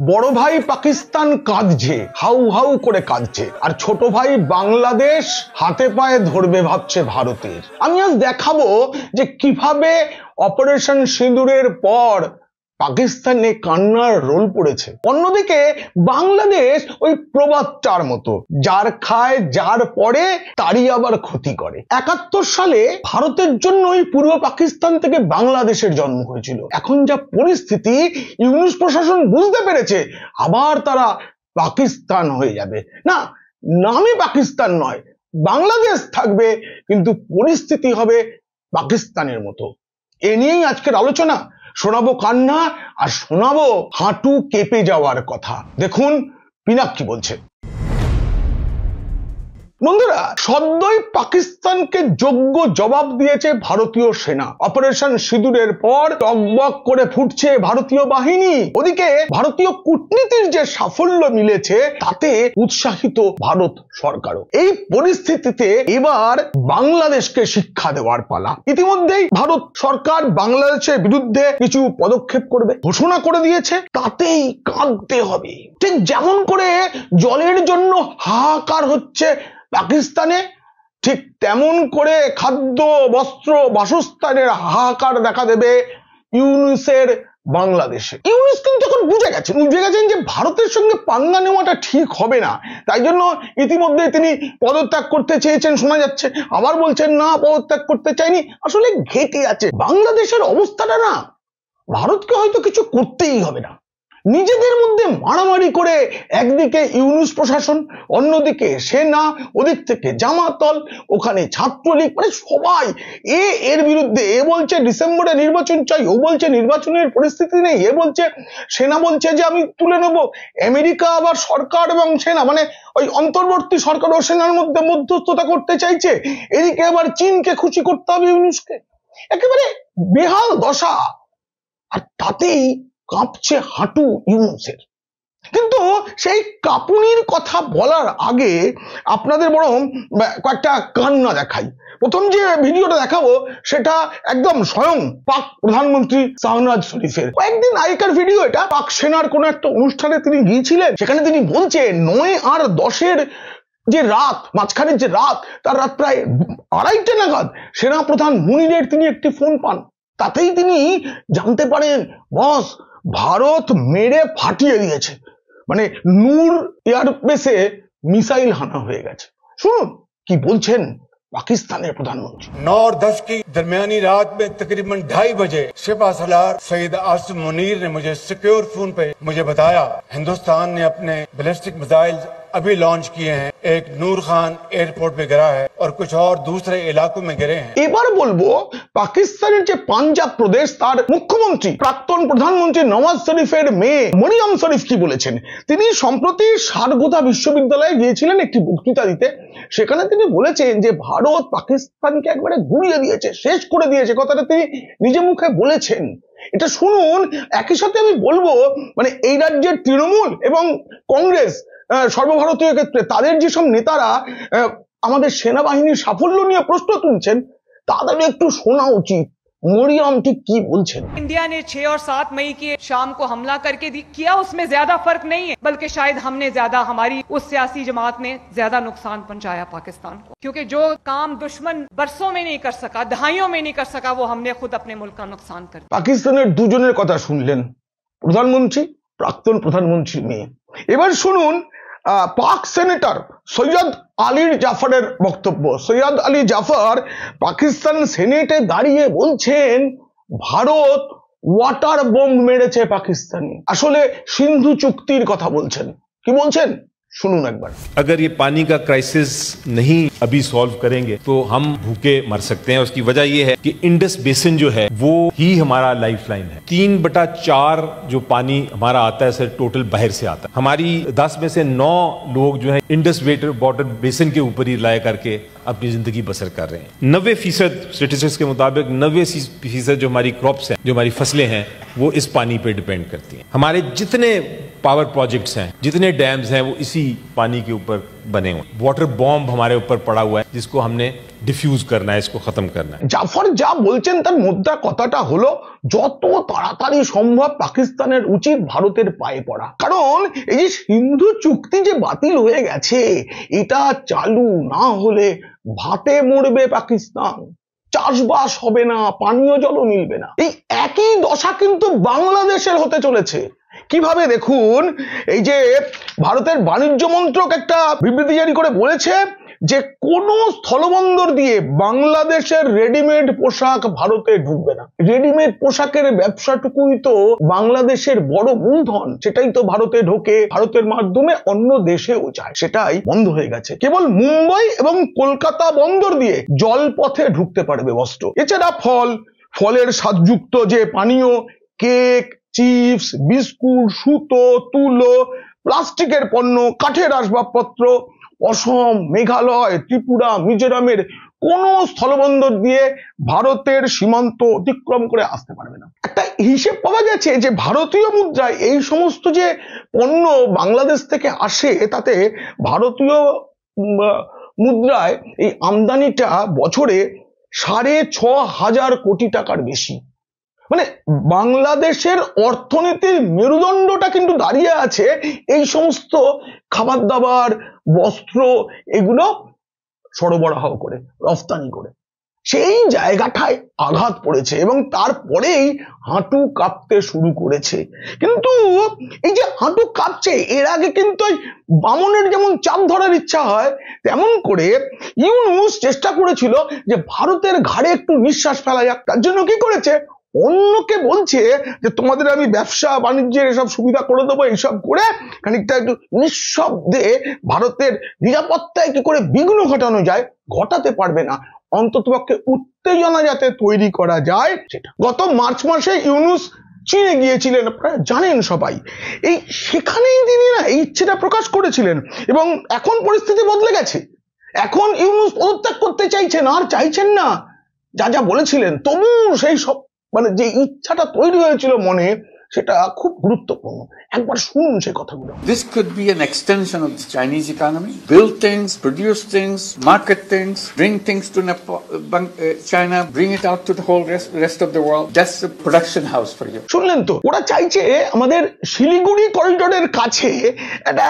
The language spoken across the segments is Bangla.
বড় ভাই পাকিস্তান কাঁদছে, হাউ হাউ করে কাঁদছে, আর ছোট ভাই বাংলাদেশ হাতে পায়ে ধরবে ভাবছে ভারতের। আমি আজ দেখাবো যে কিভাবে অপারেশন সিঁদুরের পর পাকিস্তানে কান্নার রোল পড়েছে। অন্যদিকে বাংলাদেশ ওই প্রবাদটার মতো, যার খায় যার পরে তারই আবার ক্ষতি করে। 71 সালে ভারতের জন্যই পূর্ব পাকিস্তান থেকে বাংলাদেশের জন্ম হয়েছিল। এখন যা পরিস্থিতি, ইউনূস প্রশাসন বুঝতে পেরেছে আবার তারা পাকিস্তান হয়ে যাবে। না, নামে পাকিস্তান নয়, বাংলাদেশ থাকবে, কিন্তু পরিস্থিতি হবে পাকিস্তানের মতো। এ নিয়েই আজকের আলোচনা। শোনাবো কান্না আর শোনাবো হাঁটু কেঁপে যাওয়ার কথা। দেখুন পিনাক কি বলছে। বন্ধুরা, সদ্যই পাকিস্তানকে যোগ্য জবাব দিয়েছে ভারতীয় সেনা। অপারেশন সিঁদুরের পর টকবক করে ফুটছে ভারতীয় বাহিনী। ওদিকে ভারতীয় কূটনীতির যে সাফল্য মিলেছে তাতে উৎসাহিত ভারত সরকারও। এই পরিস্থিতিতে এবার বাংলাদেশকে শিক্ষা দেওয়ার পালা। ইতিমধ্যেই ভারত সরকার বাংলাদেশের বিরুদ্ধে কিছু পদক্ষেপ করবে ঘোষণা করে দিয়েছে। তাতেই কাঁদতে হবে। ঠিক যেমন করে জলের জন্য হাহাকার হচ্ছে পাকিস্তানে, ঠিক তেমন করে খাদ্য, বস্ত্র, বাসস্থানের হাহাকার দেখা দেবে ইউনূসের বাংলাদেশে। ইউনূস কিন্তু এখন বুঝে গেছেন যে ভারতের সঙ্গে পাঙ্গা নেওয়াটা ঠিক হবে না। তাই জন্য ইতিমধ্যে তিনি পদত্যাগ করতে চেয়েছেন শোনা যাচ্ছে, আবার বলছেন না পদত্যাগ করতে চাইনি। আসলে ঘেটে আছে বাংলাদেশের অবস্থাটা। না, ভারতকে হয়তো কিছু করতেই হবে না। নিজেদের মধ্যে মারামারি করে একদিকে ইউনূস প্রশাসন, অন্যদিকে সেনা, ওদিক থেকে জামাতল, ওখানে ছাত্রলীগ, মানে সবাই এর বিরুদ্ধে। এ বলছে ডিসেম্বরে নির্বাচন চাই, ও বলছে নির্বাচনের পরিস্থিতি নেই, এ বলছে, সেনা বলছে যে আমি তুলে নেব। আমেরিকা আবার সরকার এবং সেনা, মানে ওই অন্তর্বর্তী সরকার ও সেনার মধ্যে মধ্যস্থতা করতে চাইছে। এদিকে আবার চীনকে খুশি করতে হবে ইউনূসকে। একেবারে বেহাল দশা। আর তাতেই কাঁপছে হাঁটু ইউনূসের। কিন্তু সেই কাঁপুনির কথা বলার আগে আপনাদের বরং কয়েকটা কান্না দেখাই। প্রথম যে ভিডিওটা দেখাবো সেটা একদম স্বয়ং পাক প্রধানমন্ত্রী শাহনাজ শরীফের কয়েকদিন আগেকার ভিডিও। এটা পাক সেনার কোন একটা অনুষ্ঠানে তিনি গিয়েছিলেন, সেখানে তিনি বলছে 9 আর 10-এর যে রাত, মাঝখানের যে রাত, তার রাত প্রায় 2:30 নাগাদ সেনা প্রধান মুনিরের তিনি একটি ফোন পান। তাতেই তিনি জানতে পারেন বস, ভারত মেরে ফাটিয়ে দিয়েছে, মানে নূর এয়ারবেসে মিসাইল হানা হয়ে গেছে। শুনুন কি বলছেন पाकिस्तानी प्रधानमंत्री। 9 और 10 की दरमियानी रात में तकरीबन 2:30 बजे सिपह सलार सईद आसिम मुनीर ने मुझे सिक्योर फोन पे मुझे बताया हिंदुस्तान ने अपने बैलिस्टिक मिसाइल अभी लॉन्च किए हैं। एक नूर खान एयरपोर्ट पे गिरा है और कुछ और दूसरे इलाकों में गिरे हैं। এবার বলবো পাকিস্তানের যে পাঞ্জাব প্রদেশ, তার মুখ্যমন্ত্রী প্রাক্তন প্রধানমন্ত্রী নওয়াজ শরীফের মেয়ে মরিয়ম শরীফ কি বলেছেন। তিনি সম্প্রতি সারগোদা বিশ্ববিদ্যালয়ে গিয়েছিলেন একটি বক্তৃতা দিতে। সেখানে তিনি বলেছেন যে ভারত পাকিস্তানকে একবারে গুঁড়িয়ে দিয়েছে, শেষ করে দিয়েছে। কথাটা তিনি নিজে মুখে বলেছেন। এটা শুনুন। একই সাথে আমি বলবো, মানে এই রাজ্যের তৃণমূল এবং কংগ্রেস সর্বভারতীয় ক্ষেত্রে তাদের যেসব নেতারা আমাদের সেনাবাহিনীর সাফল্য নিয়ে প্রশ্ন তুলছেন, তাদের একটু শোনা উচিত মরিয়ম ঠিক কি বলছেন। इंडिया ने 6 और 7 मई की शाम को हमला करके किया, उसमें ज्यादा फर्क नहीं है, बल्कि शायद हमने ज्यादा, हमारी उस सियासी जमात ने ज्यादा नुकसान पहुंचाया पाकिस्तान को। क्योंकि जो काम दुश्मन बरसों में नहीं कर सका, दहाइयों में नहीं कर सका, वो हमने खुद अपने मुल्क का नुकसान कर दिया। পাকিস্তানের দুজনের কথা শুনলেন, প্রধানমন্ত্রী, প্রাক্তন প্রধানমন্ত্রী মেয়ে। এবার শুনুন পাক সেনেটর সৈয়দ আলী জাফরের বক্তব্য। সৈয়দ আলী জাফর পাকিস্তান সেনেটে দাঁড়িয়ে বলছেন ভারত ওয়াটার বোম্ব মেরেছে পাকিস্তানে। আসলে সিন্ধু চুক্তির কথা বলছেন। কি বলছেন सुनून एक बार। अगर ये पानी का क्राइसिस नहीं अभी सॉल्व करेंगे तो हम भूखे मर सकते हैं। उसकी वजह ये है कि इंडस बेसिन जो है वो ही हमारा लाइफलाइन है। 3/4 जो पानी हमारा आता है सर टोटल बाहर से आता है। हमारी 10 में से 9 लोग जो है इंडस वाटर बेसिन के ऊपर ही रिलाय करके अपनी जिंदगी बसर कर रहे हैं। 90% स्टेटिस्टिक्स के मुताबिक 90% जो हमारी क्रॉप्स हैं, जो हमारी फसलें हैं, वो इस पानी पे डिपेंड करती हैं। हमारे जितने पावर प्रोजेक्ट्स हैं, जितने डैम्स हैं, वो इसी पानी के ऊपर बने हुए। वाटर बॉम्ब हमारे ऊपर पड़ा हुआ है जिसको हमने डिफ्यूज करना है, इसको खत्म करना है। জাফর যা বলছেন তার মোদ্দা কথাটা হলো যত তাড়াতাড়ি সম্ভব পাকিস্তানের উচিত ভারতের পায়ে পড়া, কারণ এই যে সিন্ধু চুক্তি যে বাতিল হয়ে গেছে এটা চালু না হলে ভাতে মরবে পাকিস্তান, চাষবাস হবে না, পানীয় জলও মিলবে না। এই একই দশা কিন্তু বাংলাদেশের হতে চলেছে। কিভাবে দেখুন, এই যে ভারতের বাণিজ্য মন্ত্রক একটা বিবৃতি জারি করে বলেছে যে কোন স্থলবন্দর দিয়ে বাংলাদেশের রেডিমেড পোশাক ভারতে ঢুকবে না। রেডিমেড পোশাকের ব্যবসাটুকুই তো বাংলাদেশের বড় মূলধন, সেটাই তো ভারতে ঢোকে, ভারতের মাধ্যমে অন্য দেশেও যায়, সেটাই বন্ধ হয়ে গেছে। কেবল মুম্বাই এবং কলকাতা বন্দর দিয়ে জলপথে ঢুকতে পারবে বস্ত্র। এছাড়া ফলের স্বাদযুক্ত যে পানীয়, কেক, চিপস, বিস্কুট, সুতো, তুলো, প্লাস্টিকের পণ্য, কাঠের আসবাবপত্র অসম, মেঘালয়, ত্রিপুরা, মিজোরামের কোন স্থলবন্দর দিয়ে ভারতের সীমান্ত অতিক্রম করে আসতে পারবে না। একটা হিসেব পাওয়া গেছে যে ভারতীয় মুদ্রায় এই সমস্ত যে পণ্য বাংলাদেশ থেকে আসে তাতে ভারতীয় মুদ্রায় এই আমদানিটা বছরে 6,500 কোটি টাকার বেশি। মানে বাংলাদেশের অর্থনীতির মেরুদণ্ডটা কিন্তু দাঁড়িয়ে আছে এই সমস্ত খাবার দাবার, বস্ত্র এগুলো সরবরাহ করে, রফতানি করে। সেই জায়গাটায় আঘাত পড়েছে এবং তারপরেই হাঁটু কাঁপতে শুরু করেছে। কিন্তু এই যে হাঁটু কাঁপছে, এর আগে কিন্তু বামনের যেমন চাপ ধরার ইচ্ছা হয় তেমন করে ইউনূস চেষ্টা করেছিল যে ভারতের ঘাড়ে একটু নিঃশ্বাস ফেলা যাক। তার জন্য কি করেছে, অন্যকে বলছে যে তোমাদের আমি ব্যবসা বাণিজ্যের এসব সুবিধা করে দেবো, এইসব করে খানিকটা একটু নিঃশব্দে ভারতের নিরাপত্তায় কি করে বিঘ্ন ঘটানো যায়, ঘটাতে পারবে না, অন্ততপক্ষে উত্তেজনা যাতে তৈরি করা যায় সেটা। গত মার্চ মাসে ইউনূস চীনে গিয়েছিলেন, আপনারা জানেন সবাই। এই সেখানেই তিনি না এই ইচ্ছেটা প্রকাশ করেছিলেন এবং এখন পরিস্থিতি বদলে গেছে। এখন ইউনূস পদত্যাগ করতে চাইছেন, আর চাইছেন না যা যা বলেছিলেন, তবু সেই সব মানে যে ইচ্ছাটা তৈরি হয়েছিল মনে, সেটা খুব গুরুত্বপূর্ণ। একবার শুনুন সেই কথাগুলো। This could be an extension of the Chinese economy. Build things, produce things, market things, bring things to China, bring it out to the whole rest of the world. That's a production house for you. শুনলেন তো, ওরা চাইছে আমাদের শিলিগুড়ি করিডোরের কাছে একটা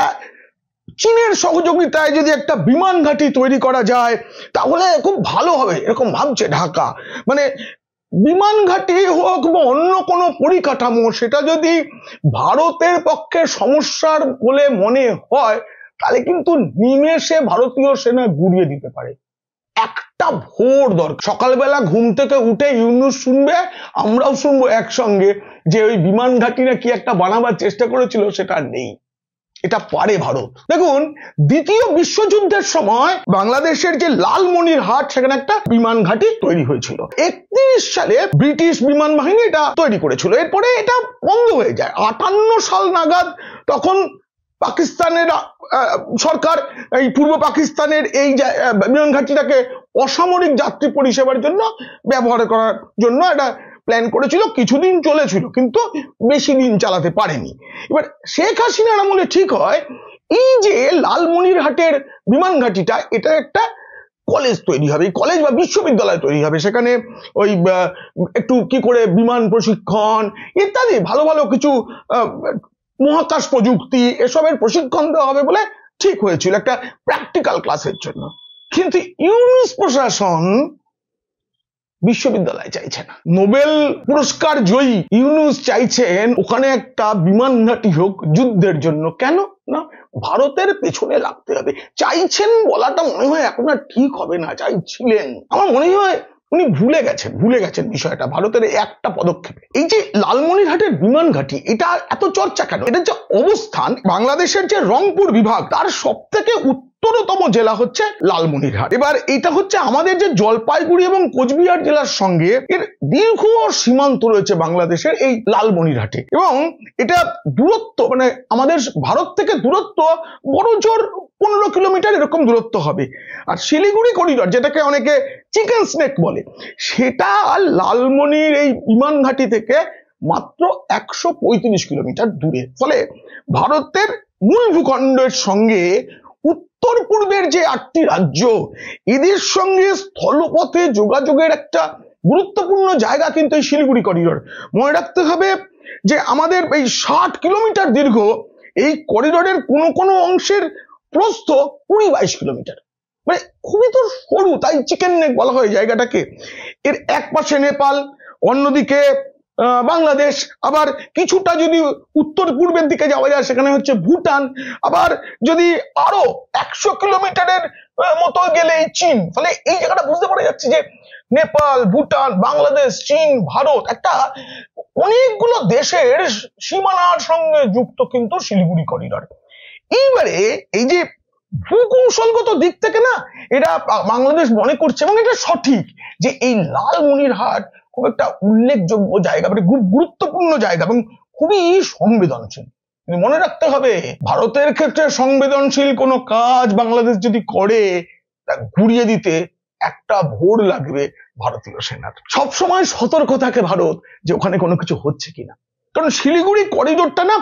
চীনের সহযোগিতায় যদি একটা বিমান ঘাঁটি তৈরি করা যায় তাহলে খুব ভালো হবে, এরকম ভাবছে ঢাকা। মানে বিমান ঘাঁটি হোক বা অন্য কোনো পরিকাঠামো, সেটা যদি ভারতের পক্ষে সমস্যার বলে মনে হয় তাহলে কিন্তু নিমেষে ভারতীয় সেনা গুড়িয়ে দিতে পারে। একটা ভোর দরকার, সকালবেলা ঘুম থেকে উঠে ইউনূস শুনবে, আমরাও শুনবো একসঙ্গে যে ওই বিমান ঘাঁটি না কি একটা বানাবার চেষ্টা করেছিল, সেটা নেই। এটা পারে ভারত। দেখুন, দ্বিতীয় বিশ্বযুদ্ধের সময় বাংলাদেশের যে লালমনিরহাট, সেখানে একটা বিমান ঘাঁটি তৈরি হয়েছিল। 31 সালে ব্রিটিশ বিমান বাহিনী এটা তৈরি করেছিল। এরপরে এটা বন্ধ হয়ে যায়। 58 সাল নাগাদ তখন পাকিস্তানের সরকার এই পূর্ব পাকিস্তানের এই বিমান ঘাঁটিটাকে অসামরিক যাত্রী পরিষেবার জন্য ব্যবহার করার জন্য এটা প্ল্যান করেছিল, কিছুদিন চলেছিল কিন্তু বেশি দিন চালাতে পারেনি। এবার শেখ হাসিনার আমলে ঠিক হয় এই যে লালমনিরহাটের বিমান ঘাঁটিটা, এটা একটা কলেজ তৈরি হবে, কলেজ বা বিশ্ববিদ্যালয় তৈরি হবে। সেখানে ওই একটু কি করে বিমান প্রশিক্ষণ ইত্যাদি ভালো ভালো কিছু মহাকাশ প্রযুক্তি এসবের প্রশিক্ষণ দেওয়া হবে বলে ঠিক হয়েছিল, একটা প্র্যাকটিক্যাল ক্লাসের জন্য। কিন্তু ইউনূস প্রশাসন বিশ্ববিদ্যালয় চাইছে না। নোবেল পুরস্কার জয়ী ইউনূস চাইছেন ওখানে একটা বিমান ঘাঁটি হোক যুদ্ধের জন্য। কেন না, ভারতের পেছনে লাগতে হবে। চাইছেন বলাটা মনে হয় এখন আর ঠিক হবে না, চাইছিলেন। আমার মনে হয় উনি ভুলে গেছেন বিষয়টা ভারতের একটা পদক্ষেপে। এই যে লালমনিরহাটের বিমান ঘাঁটি, এটা এত চর্চা কেন? এটা যে অবস্থান, বাংলাদেশের যে রংপুর বিভাগ তার সব থেকে উত্তরতম জেলা হচ্ছে লালমনিরহাট। এবার এটা হচ্ছে আমাদের যে জলপাইগুড়ি এবং কোচবিহার জেলার সঙ্গে এর দীর্ঘ সীমান্ত রয়েছে বাংলাদেশের এই লালমনিরহাটে, এবং এটা দূরত্ব মানে আমাদের ভারত থেকে দূরত্ব বড় জোর 15 কিলোমিটার এরকম দূরত্ব হবে। আর শিলিগুড়ি করিডোর, যেটাকে অনেকে চিকেন স্নেক বলে, সেটা লালমনির এই বিমান ঘাঁটি থেকে মাত্র 135 কিলোমিটার দূরে। ফলে ভারতের মূল ভূখণ্ডের সঙ্গে উত্তর পূর্বের যে 8টি রাজ্য, এদের সঙ্গে স্থলপথে যোগাযোগের একটা গুরুত্বপূর্ণ জায়গা কিন্তু এই শিলিগুড়ি করিডোর। মনে রাখতে হবে যে আমাদের এই 60 কিলোমিটার দীর্ঘ এই করিডোরের কোনো অংশের প্রস্থ 20-22 কিলোমিটার, মানে খুবই তো সরু, তাই চিকেন নেক বলা হয় জায়গাটাকে। এর এক পাশে নেপাল, অন্যদিকে বাংলাদেশ, আবার কিছুটা যদি উত্তর পূর্বের দিকে যাওয়া যায় সেখানে হচ্ছে ভুটান, আবার যদি আরো 100 কিলোমিটারের মতো গেলে চীন। ফলে এই জায়গাটা বুঝতে পারা যাচ্ছে যে নেপাল, ভুটান, বাংলাদেশ, চীন, ভারত, একটা অনেকগুলো দেশের সীমানার সঙ্গে যুক্ত কিন্তু শিলিগুড়ি করিডোর। এইবারে এই যে ভূকৌশলগত দিক থেকে না এটা বাংলাদেশ মনে করছে, এবং এটা সঠিক, যে এই লালমনিরহাট খুব একটা উল্লেখযোগ্য জায়গা, মানে খুব গুরুত্বপূর্ণ জায়গা এবং খুবই সংবেদনশীল। মনে রাখতে হবে, ভারতের ক্ষেত্রে সংবেদনশীল কোনো কাজ বাংলাদেশ যদি করে, তা ঘুরিয়ে দিতে একটা ভোর লাগবে ভারতীয় সেনার। সবসময় সতর্ক থাকে ভারত যে ওখানে কোনো কিছু হচ্ছে কিনা, কারণ শিলিগুড়ি করিডোরটা না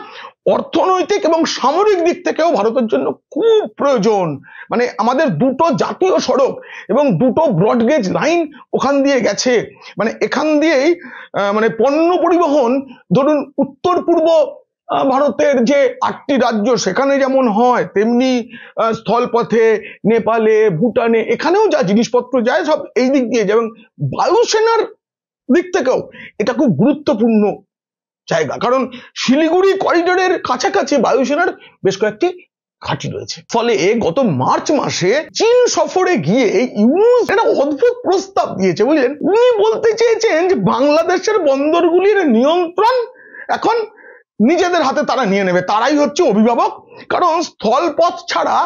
অর্থনৈতিক এবং সামরিক দিক থেকেও ভারতের জন্য খুব প্রয়োজন। মানে আমাদের দুটো জাতীয় সড়ক এবং দুটো ব্রডগেজ লাইন ওখান দিয়ে গেছে, মানে এখান দিয়েই মানে পণ্য পরিবহন ধরুন উত্তর পূর্ব ভারতের যে 8টি রাজ্য সেখানে যেমন হয়, তেমনি স্থলপথে নেপালে, ভুটানে, এখানেও যা জিনিসপত্র যায় সব এই দিক দিয়ে যায়। এবং বায়ুসেনার দিক থেকেও এটা খুব গুরুত্বপূর্ণ জায়গা, কারণ শিলিগুড়ি করিডোরের কাছাকাছি বায়ুসেনার বেশ কয়েকটি ঘাঁটি রয়েছে। ফলে গত মার্চ মাসে চীন সফরে গিয়ে ইউনুস একটা অদ্ভুত প্রস্তাব দিয়েছে, বুঝলেন। উনি বলতে চেয়েছেন যে বাংলাদেশের বন্দরগুলির নিয়ন্ত্রণ এখন নিজেদের হাতে তারা নিয়ে নেবে, তারাই হচ্ছে অভিভাবক, কারণ স্থলপথ ছাড়া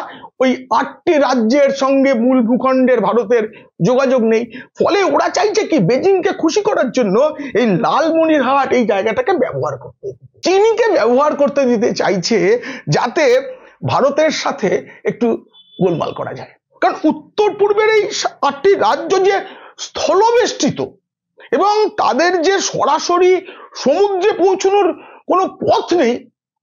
ওই 8টি রাজ্যের সঙ্গে মূল ভূখণ্ডের ভারতের যোগাযোগ নেই। ফলে ওরা চাইছে কি, বেজিংকে খুশি করার জন্য এই লালমনিরহাট এই জায়গাটাকে ব্যবহার করতে, চীনকে ব্যবহার করতে দিতে চাইছে, যাতে ভারতের সাথে একটু গোলমাল করা যায়। কারণ উত্তর পূর্বের এই 8টি রাজ্য যে স্থলবেষ্টিত এবং তাদের যে সরাসরি সমুদ্রে পৌঁছানোর কোনো পথ নেই,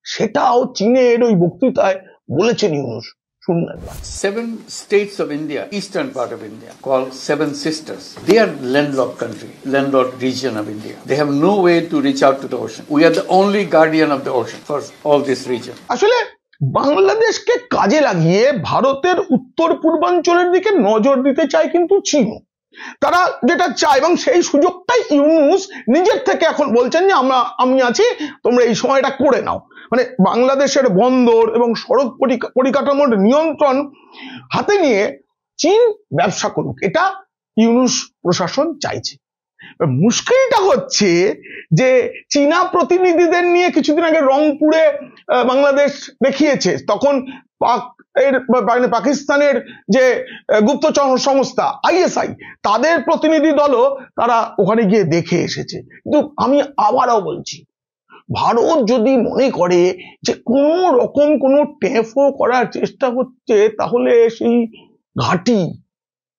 সেটাও চীনের ওই বক্তৃতায় বলেছেন ইউনুস। শুনুন একবার। 7 states of India, eastern part of India, called Seven Sisters. They are landlocked country, landlocked region of India. They have no way to reach out to the ocean. We are the only guardian of the ocean for all this region. আসলে বাংলাদেশকে কাজে লাগিয়ে ভারতের উত্তর পূর্বাঞ্চলের দিকে নজর দিতে চায় কিন্তু চীন। তারা যেটা চায়, এবং সেই সুযোগটাই ইউনুস নিজের থেকে এখন বলছেন যে আমি আছি, তোমরা এই সময়টা করে নাও। মানে বাংলাদেশের বন্দর এবং সড়ক পরিকাঠামোর নিয়ন্ত্রণ হাতে নিয়ে চীন ব্যবসা করুক, এটা ইউনুস প্রশাসন চাইছে। মুশকিলটা হচ্ছে যে চীনা প্রতিনিধিদের নিয়ে কিছুদিন আগে রংপুরে বাংলাদেশ দেখিয়েছে, তখন পাকিস্তানের যে গুপ্তচর সংস্থা ISI তাদের প্রতিনিধি দলও তারা ওখানে গিয়ে দেখে এসেছে। কিন্তু আমি আবারও বলছি, ভারত যদি মনে করে যে কোনো রকম কোনো টেফও করার চেষ্টা হচ্ছে, তাহলে সেই ঘাঁটি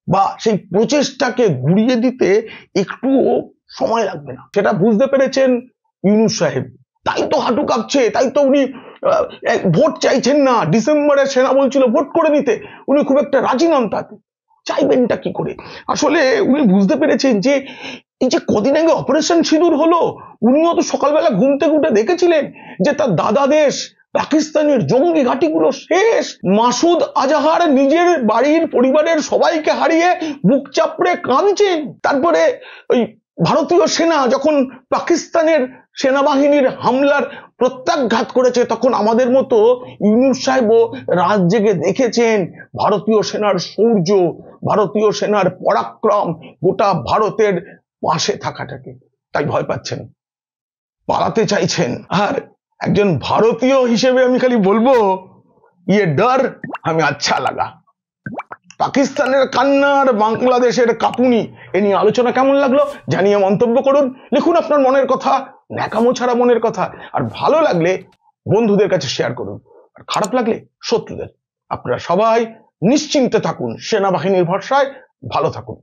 বা সেই প্রচেষ্টাকে ঘুরিয়ে দিতে একটুও সময় লাগবে না, সেটা বুঝতে পেরেছেন ইউনুস সাহেব। তাই তো হাঁটু কাঁপছে, তাই তো উনি ভোট চাইছেন না। ডিসেম্বরে সেনা বলছিল ভোট করে দিতে, উনি খুব একটা রাজি নন। তাতে চাইবেনটা কি করে? আসলে উনি বুঝতে পেরেছেন যে এই যে কদিন আগে অপারেশন সিঁদুর হলো, উনিও তো সকালবেলা ঘুম থেকে উঠে দেখেছিলেন যে তার দাদা দেশ পাকিস্তানের জঙ্গি ঘাঁটিগুলো শেষ। মাসুদ আজাহার নিজের বাড়ির পরিবারের সবাইকে হারিয়ে বুক চাপড়ে কাঁদছেন। তারপরে ওই ভারতীয় সেনা যখন পাকিস্তানের সেনাবাহিনীর হামলার প্রত্যাঘাত করেছে, তখন আমাদের মতো ইউনুস সাহেবও রাত জেগে দেখেছেন ভারতীয় সেনার শৌর্য, ভারতীয় সেনার পরাক্রম, গোটা ভারতের পাশে থাকাটাকে। তাই ভয় পাচ্ছেন, পালাতে চাইছেন। আর একজন ভারতীয় হিসেবে আমি খালি বলবো, ইয়ে ডর আমি আচ্ছা লাগা। পাকিস্তানের কান্না আর বাংলাদেশের কাঁপুনি এ নিয়ে আলোচনা কেমন লাগলো জানিয়ে মন্তব্য করুন। লিখুন আপনার মনের কথা, ন্যাকামো ছাড়া মনের কথা। আর ভালো লাগলে বন্ধুদের কাছে শেয়ার করুন, আর খারাপ লাগলে শত্রুদের। আপনারা সবাই নিশ্চিন্তে থাকুন, সেনাবাহিনীর ভরসায় ভালো থাকুন।